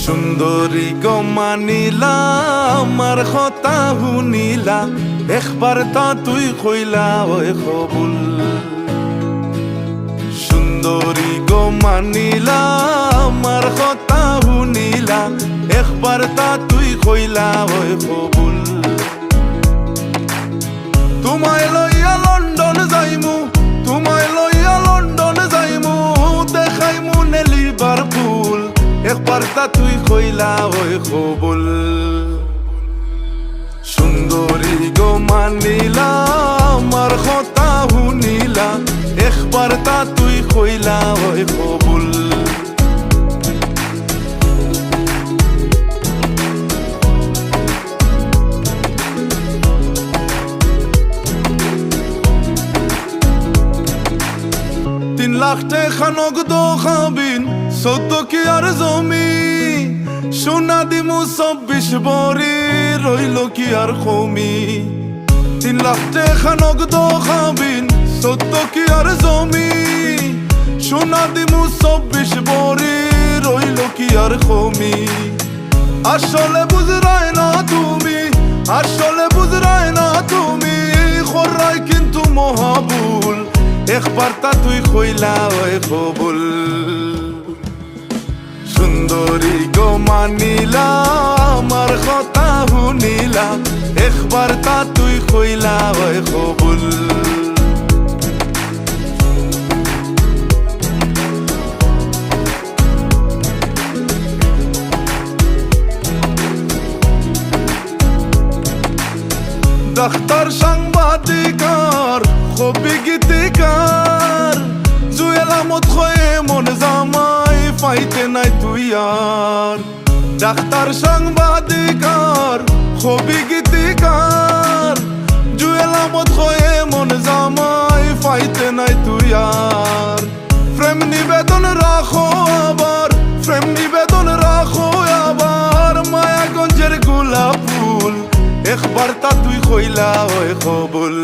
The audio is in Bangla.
সুন্দরী গো মানিলা আমার কথা শুনিলা একবার তা তুই কইলা ওই কবুল সুন্দরী গো মানিলা আমার কথা শুনিলা একবার তা তুই কইলা ওই কবুল তোমায় লইয়া লন্ডন যাইমু তোমায় লইয়া লন্ডন যাইমু দেখাইমু লিভারপুল একবার তা তুই কইলা ওই কবুল সুন্দরী গো মানিলা আমার কথা শুনিলা একবার তা তুই কইলা ওই কবুল লাখ টাকা নগদ খাবিন 14 কি আর জমি সোনা দিমু 24 ভরি রইল কি আর কমি 3 লাখ টাকা নগদ খাবিন 14 কি আর জমি সোনা দিমু 24 ভরি রইল কি আর কমি আসলে বুঝরাই না তুমি আসলে বুঝরাই না তুমি খরাই কিন্তু মহাবুল একবার তা তুই কইলা ওই কবুল সুন্দরী গো মানিলা আমার কথা শুনিলা একবার তা তুই কইলা ওই কবুল ডাক্তার সাংবাদিকার কবি গীতিকার জুয়েলামত হয়ে মন জামাই পাইতে নাই তুই আর ডাক্তার সাংবাদিকার কবি গীতিকার জুয়েলামত হয়ে মন জামাই পাইতে নাই তুই আর প্রেম নিবেদন রাখো আবার প্রেম নিবেদন রাখো আবার মায়াগঞ্জের গোলাপ ফুল একবার তা তুই কইলা ওই কবুল